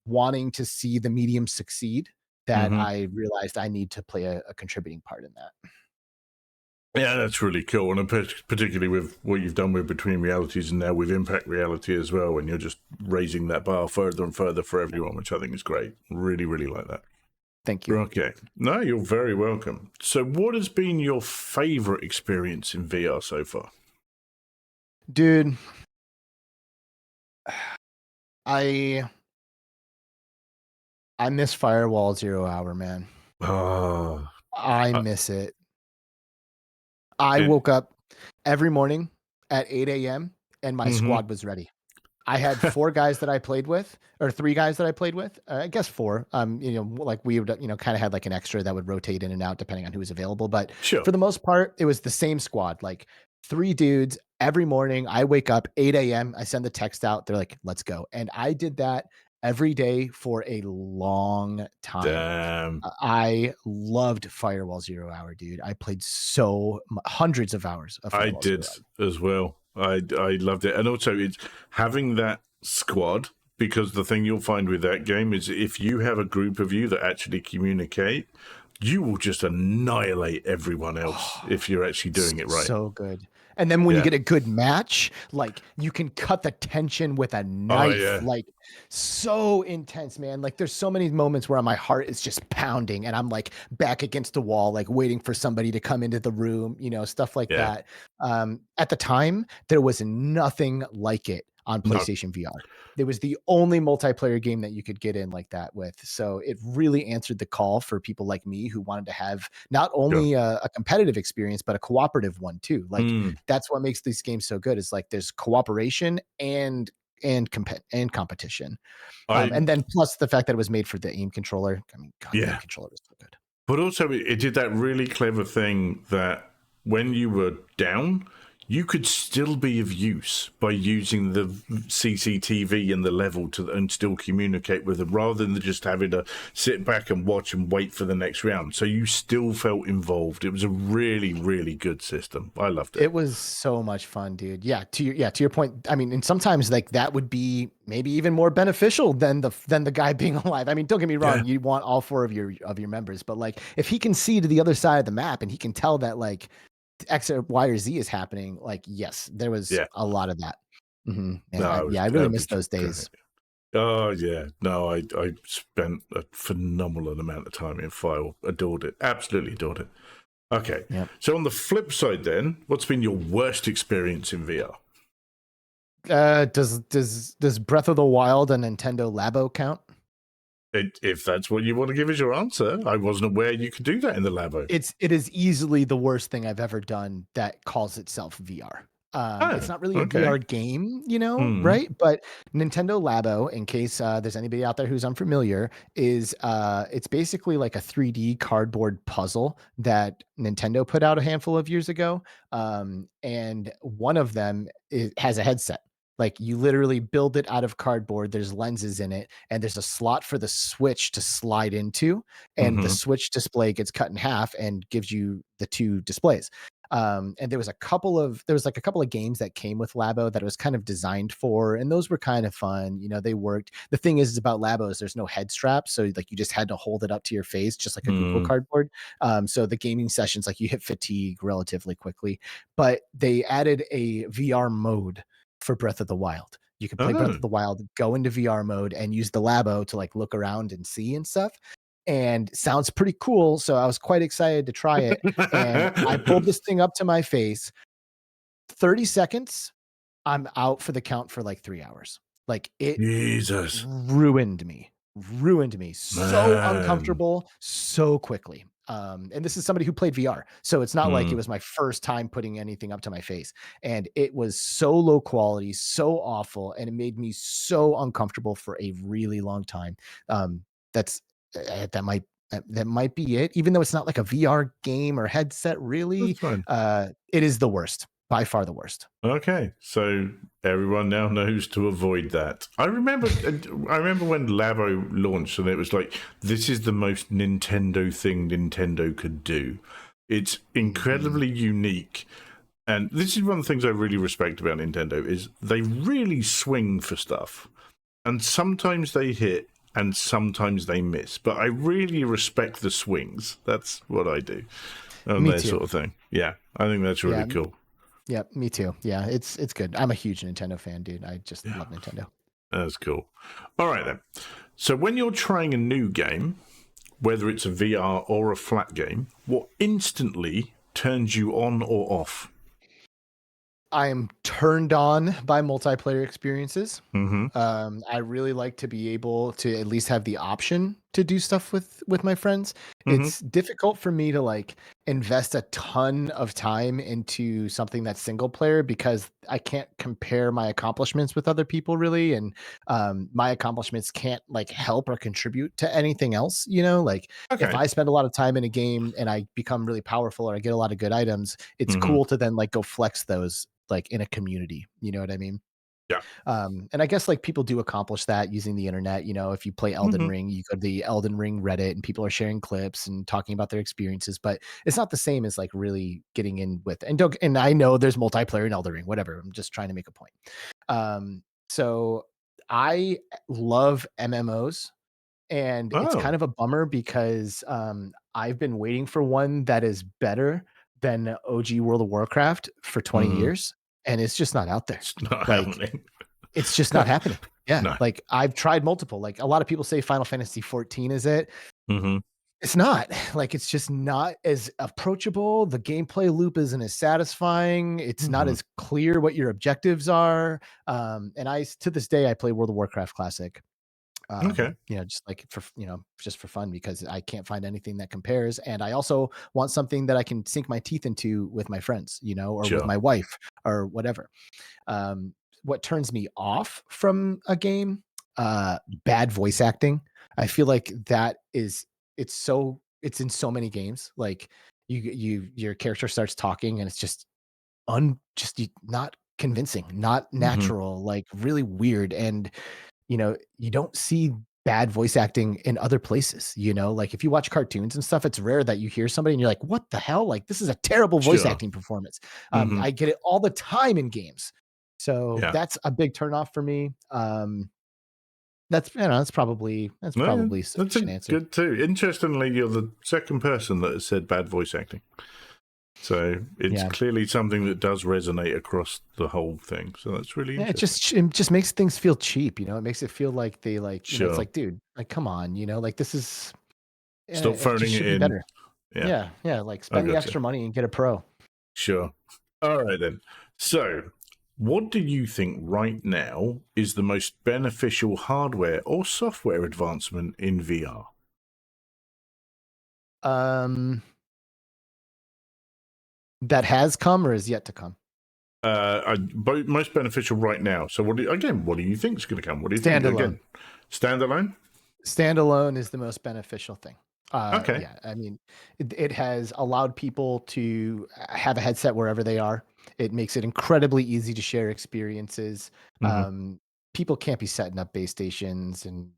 wanting to see the medium succeed that Hmm. I realized I need to play a contributing part in that. Yeah, that's really cool, and particularly with what you've done with Between Realities and now with Impact Reality as well, when you're just raising that bar further and further for everyone, which I think is great. Really, really like that. Thank you. Okay, no, you're very welcome. So, what has been your favorite experience in VR so far? Dude, I I miss Firewall 0 Hour, man. Ah, I uh, miss it. I it. woke up every morning at 8 a.m. and my Mm-hmm. squad was ready. I had 4 guys that I played with, or 3 guys that I played with. I guess 4. Like we would, kind of had like an extra that would rotate in and out depending on who was available. But Sure. for the most part, it was the same squad, like 3 dudes every morning. I wake up 8 a.m. I send the text out. They're like, let's go. And I did that every day for a long time. Damn. I loved Firewall 0 Hour, dude. I played hundreds of hours of I Firewall 0 did Hour. as well. I loved it, and also it's having that squad, because the thing you'll find with that game is if you have a group of you that actually communicate, you will just annihilate everyone else if you're actually doing it right. So good. And then when you Yeah. get a good match, like you can cut the tension with a Oh knife, yeah. like so intense, man. Like there's so many moments where my heart is just pounding and I'm like back against the wall, like waiting for somebody to come into the room, stuff like Yeah. that. At the time, there was nothing like it on No. PlayStation VR. It was the only multiplayer game that you could get in like that with. So it really answered the call for people like me who wanted to have not Sure. only a competitive experience, but a cooperative one too. Like Mm. that's what makes these games so good. Is like there's cooperation and competition, I and then plus the fact that it was made for the aim controller. I mean, God, the aim Yeah. controller was so good. But also, it did that really clever thing that when you were down, you could still be of use by using the CCTV and the level and still communicate with them, rather than just having to sit back and watch and wait for the next round. So you still felt involved. It was a really, really good system. I loved it. It was so much fun, dude. To your point. I mean, and sometimes like that would be maybe even more beneficial than the guy being alive. I mean, don't get me Yeah. wrong, you want all 4 of your members, but like if he can see to the other side of the map and he can tell that like X or Y or Z is happening, like yes, there was Yeah. a lot of that. And No, I really that miss was those great. days. Oh yeah, no, I spent a phenomenal amount of time in File. Adored it, absolutely adored it. Okay, Yeah. so on the flip side, then, what's been your worst experience in VR? Does Breath of the Wild and Nintendo Labo count? If that's what you want to give as your answer, I wasn't aware you could do that in the Labo. It is easily the worst thing I've ever done that calls itself VR. It's Oh, not really a okay. VR game, Hmm. right? But Nintendo Labo, in case there's anybody out there who's unfamiliar, is it's basically like a 3D cardboard puzzle that Nintendo put out a handful of years ago. And one of them has a headset. Like you literally build it out of cardboard. There's lenses in it, and there's a slot for the Switch to slide into, and the Mm-hmm. Switch display gets cut in half and gives you the 2 displays. And there was like a couple of games that came with Labo that it was kind of designed for, and those were kind of fun. They worked. The thing is about Labo is there's no head strap, so like you just had to hold it up to your face, just like a Google Mm. Cardboard. So the gaming sessions, like you hit fatigue relatively quickly, but they added a VR mode for Breath of the Wild. You can play Breath Oh. of the Wild, go into VR mode, and use the Labo to like look around and see and stuff. And sounds pretty cool. So I was quite excited to try it. And I pulled this thing up to my face. 30 seconds, I'm out for the count for like 3 hours. Like it Jesus. ruined me. ruined me. So Man. uncomfortable so quickly. And this is somebody who played VR. So it's not like it Mm. was my first time putting anything up to my face. And it was so low quality, so awful, and it made me so uncomfortable for a really long time. That's that might that might be it. Even though it's not like a VR game or headset, really, That's fine. it is the worst, by far the worst. Okay, so everyone now knows to avoid that. I remember when Labo launched, and it was like, this is the most Nintendo thing Nintendo could do. It's Mhm. incredibly unique, and this is one of the things I really respect about Nintendo is they really swing for stuff, and sometimes they hit, and sometimes they miss. But I really respect the swings. That's what I do on Me their too. sort of thing. Yeah, I think that's really Yeah, cool. yeah, me too. Yeah, it's good. I'm a huge Nintendo fan, dude. I just Yeah. love Nintendo. That's cool. All right, then. So, when you're trying a new game, whether it's a VR or a flat game, what instantly turns you on or off? I am turned on by multiplayer experiences. Mm-hmm. I really like to be able to at least have the option to do stuff with my friends. Mm-hmm. It's difficult for me to like invest a ton of time into something that's single player because I can't compare my accomplishments with other people really, and my accomplishments can't like help or contribute to anything else. You know, like if Okay. I spend a lot of time in a game and I become really powerful or I get a lot of good items, it's Mm-hmm. cool to then like go flex those like in a community. You know what I mean? Yeah. And I guess like people do accomplish that using the internet. You know, if you play Elden Mm-hmm. Ring, you go to the Elden Ring Reddit and people are sharing clips and talking about their experiences, but it's not the same as like really getting in with and I know there's multiplayer in Elden Ring, whatever. I'm just trying to make a point. So I love MMOs and it's Oh. kind of a bummer because I've been waiting for one that is better than OG World of Warcraft for 20 Mm-hmm. years and it's just not out there. It's not Like happening. it's just not happening. Yeah, No. like, I've tried multiple, like, a lot of people say Final Fantasy 14 is it. Mm-hmm. It's not. Like, it's just not as approachable, the gameplay loop isn't as satisfying, it's not Mm-hmm. as clear what your objectives are, and I to this day, I play World of Warcraft Classic, Okay. just like for just for fun because I can't find anything that compares, and I also want something that I can sink my teeth into with my friends, or with Sure. my wife or whatever. Um, what turns me off from a game, bad voice acting. I feel like that is it's in so many games. Like your character starts talking and it's just not convincing, not Mm-hmm. natural, like really weird. And you don't see bad voice acting in other places, like if you watch cartoons and stuff, it's rare that you hear somebody and you're like, what the hell? Like this is a terrible voice Sure. acting performance. Mm-hmm. I get it all the time in games. So Yeah. that's a big turn off for me. That's No, probably that's a sufficient answer. good too. Interestingly, you're the second person that has said bad voice acting. So it's Yeah. clearly something that does resonate across the whole thing. So that's really Yeah, interesting. it just makes things feel cheap, It makes it feel like they it's Sure. like, dude, like come on, like this is Stop it just phoning it should be in. better. Yeah, Yeah, yeah, like I spend the gotcha. extra money and get a pro. Sure. All right then. So, what do you think right now is the most beneficial hardware or software advancement in VR? Um, that has come or is yet to come? Both most beneficial right now. So, what do you think is going to come? What do you think Standalone. again? Standalone? Standalone is the most beneficial thing. Okay. Yeah, I mean, it has allowed people to have a headset wherever they are. It makes it incredibly easy to share experiences. Mm-hmm. People can't be setting up base stations and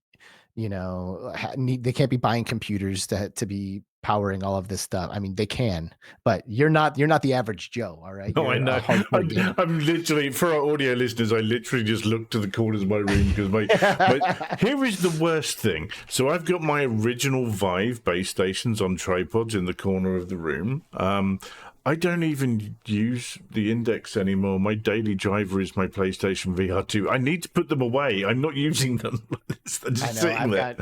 they can't be buying computers to be powering all of this stuff. I mean, they can, but you're not the average Joe, all right? No, I You're a know. hardcore gamer. I'm literally, for our audio listeners, I literally just looked to the corners of my room because my here is the worst thing. So I've got my original Vive base stations on tripods in the corner of the room. I don't even use the Index anymore. My daily driver is my PlayStation VR2. I need to put them away. I'm not using them. They're I just know. sitting there.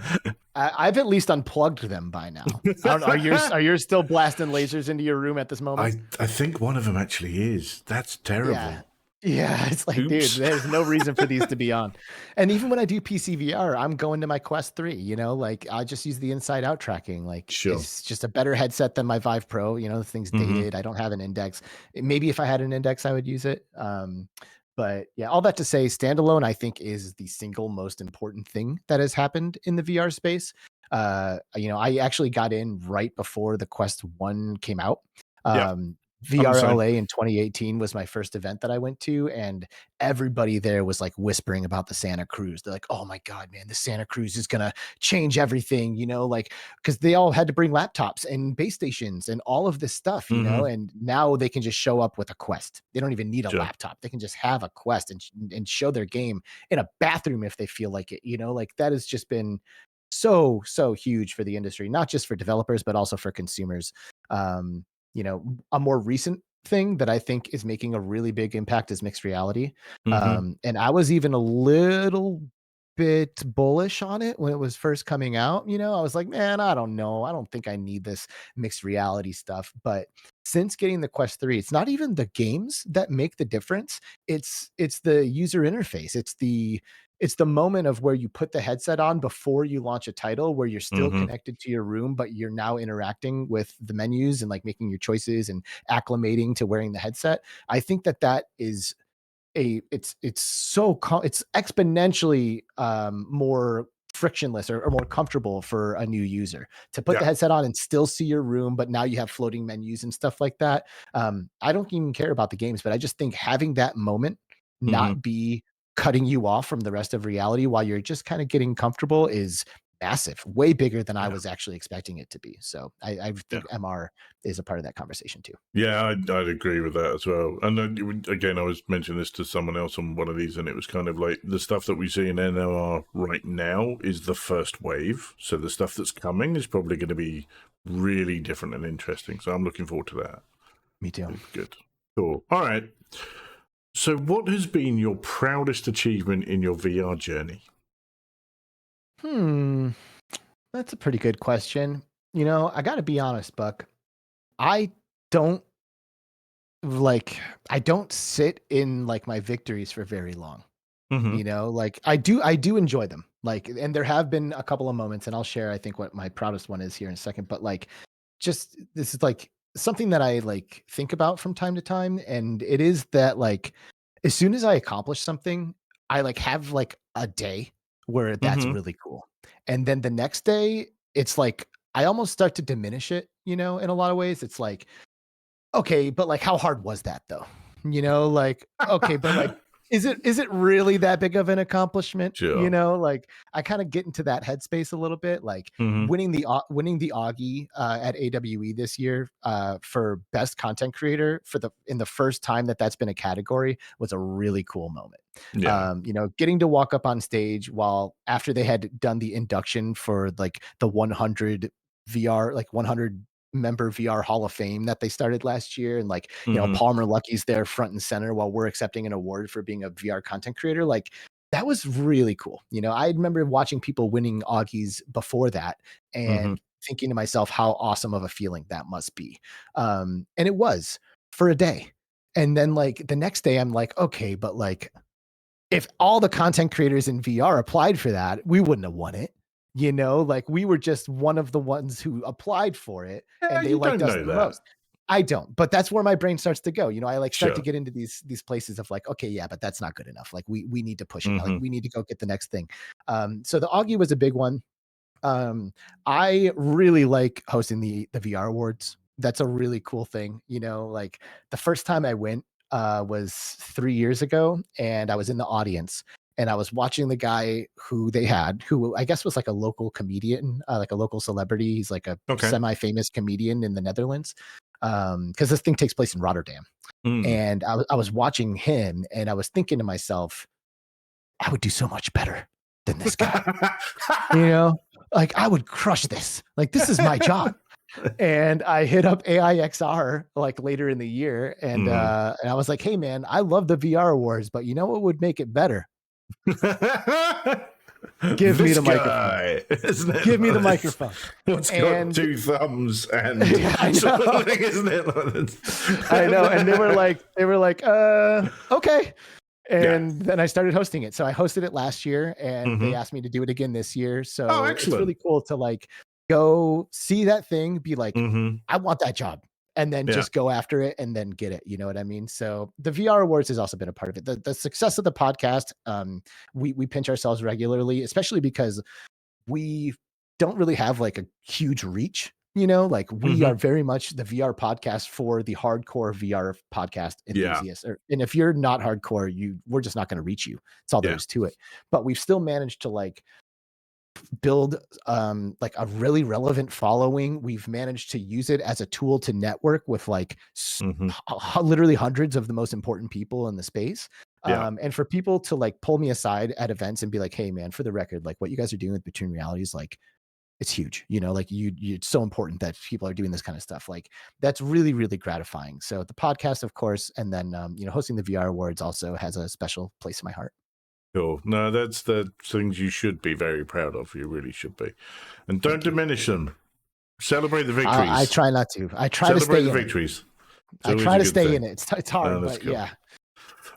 I've at least unplugged them by now. I don't know. Are yours still blasting lasers into your room at this moment? I think one of them actually is. That's Yeah. terrible. Yeah, it's like, dude, Oops. there's no reason for these to be on. And even when I do PC VR, I'm going to my Quest 3, like I just use the inside out tracking. Like Sure. it's just a better headset than my Vive Pro. The thing's Hmm. dated. I don't have an index. Maybe if I had an index, I would use it. But yeah, all that to say, standalone, I think, is the single most important thing that has happened in the VR space. I actually got in right before the Quest 1 came out. Yeah, Um, I'm the same. VRLA in 2018 was my first event that I went to, and everybody there was like whispering about the Santa Cruz. They're like, "Oh my god, man, the Santa Cruz is gonna change everything," like because they all had to bring laptops and base stations and all of this stuff, Hmm. and now they can just show up with a Quest. They don't even need a Sure. laptop. They can just have a Quest and show their game in a bathroom if they feel like it. Like that has just been so huge for the industry, not just for developers but also for consumers. Um, a more recent thing that I think is making a really big impact is mixed reality. Hmm. And I was even a little bit bullish on it when it was first coming out. I was like, man, I don't know. I don't think I need this mixed reality stuff. But since getting the Quest 3, it's not even the games that make the difference. It's the user interface. It's the moment of where you put the headset on before you launch a title, where you're still Hmm. connected to your room, but you're now interacting with the menus and like making your choices and acclimating to wearing the headset. I think that is it's exponentially more frictionless or more comfortable for a new user to put Yeah. the headset on and still see your room, but now you have floating menus and stuff like that. I don't even care about the games, but I just think having that moment Hmm. not be cutting you off from the rest of reality while you're just kind of getting comfortable is massive, way bigger than I Yeah. was actually expecting it to be. So I Yeah. think MR is a part of that conversation too. Yeah, I'd agree with that as well. And then, again, I was mentioning this to someone else on one of these, and it was kind of like the stuff that we see in NLR right now is the first wave. So the stuff that's coming is probably going to be really different and interesting. So I'm looking forward to that. Me too. Good. Cool. All right. So, what has been your proudest achievement in your VR journey? Hmm. That's a pretty good question. I got to be honest, Buck. I don't I don't sit in like my victories for very long. Hmm. Like I do enjoy them. Like, and there have been a couple of moments, and I'll share, I think, what my proudest one is here in a second. But like, just this is like something that I like think about from time to time. And it is that like as soon as I accomplish something, I like have like a day where that's Hmm. really cool. And then the next day, it's like I almost start to diminish it, in a lot of ways. It's like, okay, but like how hard was that though? Like, okay, but like is it really that big of an accomplishment? Sure. Like I kind of get into that headspace a little bit. Like Hmm. winning the Augie at AWE this year for best content creator in the first time that's been a category was a really cool moment. Yeah. Getting to walk up on stage while after they had done the induction for like the 100 VR, like 100 member VR Hall of Fame that they started last year. And like, Hmm. Palmer Lucky's there front and center while we're accepting an award for being a VR content creator. Like that was really cool. I remember watching people winning Augies before that Hmm. and thinking to myself how awesome of a feeling that must be. And it was for a day. And then like the next day, I'm like, okay, but like if all the content creators in VR applied for that, we wouldn't have won it. Like we were just one of the ones who applied for it Yeah, and they you liked don't us know the that. most. I don't, but that's where my brain starts to go. I like start to Sure. get into these places of like, okay, yeah, but that's not good enough. Like we need to push it. Like Hmm. we need to go get the next thing. So the Augie was a big one. Um, I really like hosting the VR awards. That's a really cool thing. Like the first time I went was 3 years ago, and I was in the audience, and I was watching the guy who they had, who I guess was like a local comedian, like a local celebrity. He's like a Okay. semi-famous comedian in the Netherlands. Because this thing takes place in Rotterdam, Mm. and I was watching him, and I was thinking to myself, I would do so much better than this guy. You know, like I would crush this. Like this is my job. And I hit up AIXR like later in the year Mm. and I was like, "Hey man, I love the VR awards, but you know what would make it better? Give me This the microphone. guy, isn't it? Give me the microphone. What's got And 2 thumbs and yeah, I sort know. of thing, isn't it? I know. And they were like, okay. Yeah. And then I started hosting it. So I hosted it last year and they Mhm. asked me to do it again this year. Oh, So it's excellent. really cool to like go see that thing, be like, Mhm. I want that job. And then Yeah. just go after it and then get it. You know what I mean? So the VR Awards has also been a part of it. The success of the podcast, we pinch ourselves regularly, especially because we don't really have like a huge reach. Like we are Mhm. very much the VR podcast for the hardcore VR podcast Yeah. enthusiasts. And if you're not hardcore, we're just not going to reach you. That's all there Yeah. is to it. But we've still managed to like build like a really relevant following. We've managed to use it as a tool to network with like Mhm. literally hundreds of the most important people in the space. Yeah. And for people to like pull me aside at events and be like, hey man, for the record, like what you guys are doing with Between Realities, like it's huge, like it's so important that people are doing this kind of stuff. Like that's really, really gratifying. So the podcast, of course, and then, hosting the VR Awards also has a special place in my heart. Cool. No, that's the things you should be very proud of. You really should be. And don't Thank you. diminish them. Celebrate the victories. I try not to. I try Celebrate to stay the in victories. it. I try to stay in it. It's hard, but cool. yeah.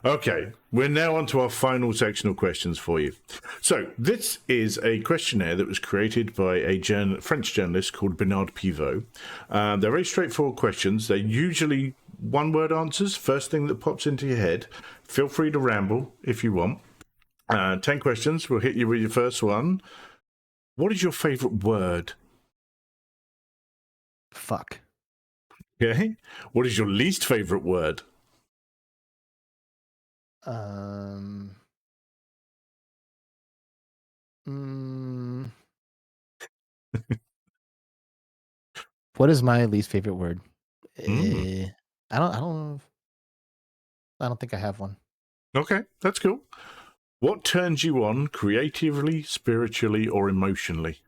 Okay, we're now on to our final section of questions for you. So this is a questionnaire that was created by a French journalist called Bernard Pivot. They're very straightforward questions. They're usually one-word answers, first thing that pops into your head. Feel free to ramble if you want. 10 questions. We'll hit you with your first one. What is your favorite word? Fuck. Okay. What is your least favorite word? What is my least favorite word? Mm. I don't think I have one. Okay, that's cool. What turns you on creatively, spiritually, or emotionally?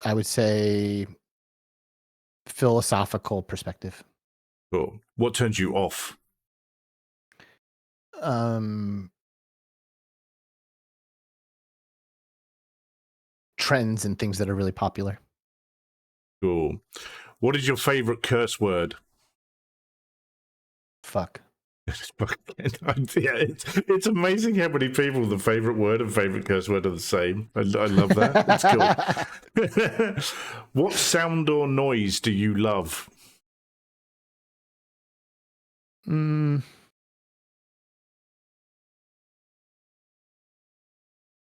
I would say philosophical perspective. Cool. What turns you off? Trends and things that are really popular. Cool. What is your favorite curse word? Fuck. Yeah, it's amazing how many people the favorite word and favorite curse word are the same. I love that. It's cool. What sound or noise do you love?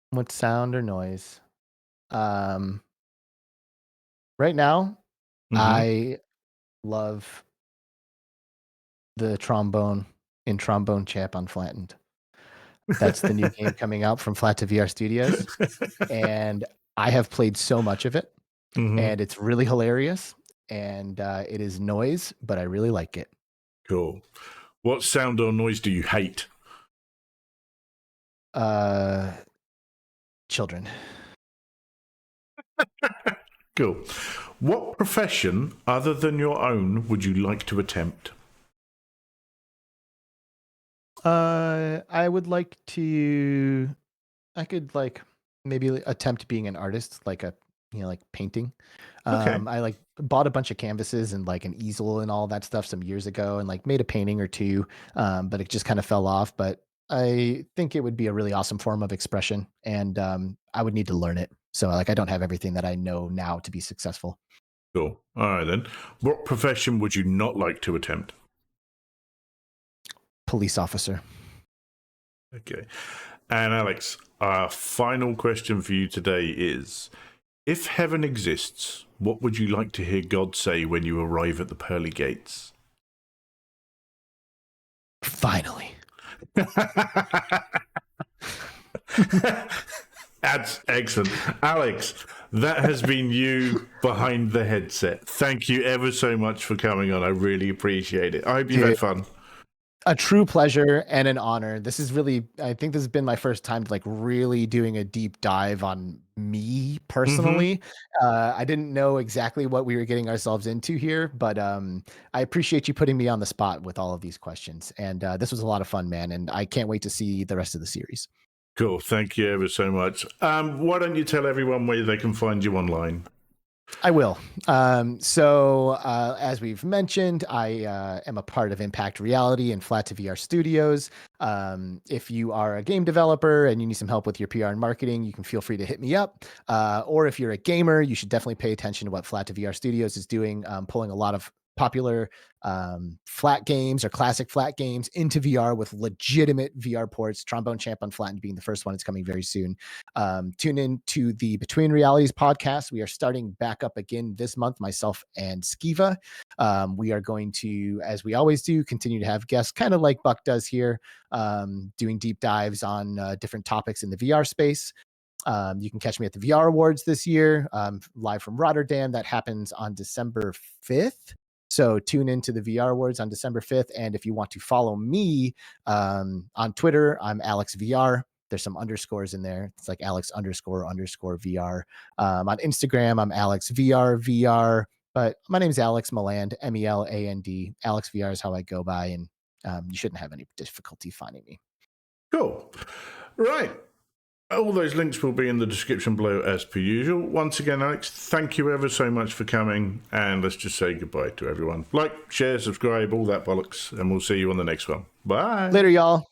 What sound or noise? Right now, I love the trombone in Trombone Champ on Flattened. That's the new game coming out from Flat to VR Studios. And I have played so much of it. And it's really hilarious. And it is noise, but I really like it. Cool. What sound or noise do you hate? Children. Cool. What profession other than your own would you like to attempt? I would like to. I could like maybe attempt being an artist, like like painting. Okay. I like bought a bunch of canvases and like an easel and all that stuff some years ago, and like made a painting or two, but it just kind of fell off. But I think it would be a really awesome form of expression, and I would need to learn it. So like I don't have everything that I know now to be successful. Cool. All right then. What profession would you not like to attempt? Police officer. Okay. And Alex, our final question for you today is, if heaven exists, what would you like to hear God say when you arrive at the pearly gates? Finally. That's excellent. Alex, that has been you behind the headset. Thank you ever so much for coming on. I really appreciate it. I hope you've had fun. A true pleasure and an honor. This is really, I think this has been my first time like really doing a deep dive on me Hmm. personally. I didn't know exactly what we were getting ourselves into here, but I appreciate you putting me on the spot with all of these questions. And this was a lot of fun, man. And I can't wait to see the rest of the series. Cool. Thank you ever so much. Why don't you tell everyone where they can find you online? I will. As we've mentioned, I am a part of Impact Reality and Flat to VR Studios. If you are a game developer and you need some help with your PR and marketing, you can feel free to hit me up. Or if you're a gamer, you should definitely pay attention to what Flat to VR Studios is doing, pulling a lot of popular flat games or classic flat games into VR with legitimate VR ports. Trombone Champ Unflattened being the first one. It's coming very soon. Tune in to the Between Realities podcast. We are starting back up again this month, myself and Skiva. We are going to, as we always do, continue to have guests, kind of like Buck does here, doing deep dives on different topics in the VR space. You can catch me at the VR Awards this year, live from Rotterdam. That happens on December 5th. So tune into the VR Awards on December 5th. And if you want to follow me on Twitter, I'm Alex VR. There's some underscores in there. It's like Alex __ VR. On Instagram, I'm Alex VR. But my name is Alex Meland, Meland. Alex VR is how I go by, and you shouldn't have any difficulty finding me. Cool. Right. All those links will be in the description below as per usual. Once again, Alex, thank you ever so much for coming. And let's just say goodbye to everyone. Like, share, subscribe, all that bollocks. And we'll see you on the next one. Bye. Later, y'all.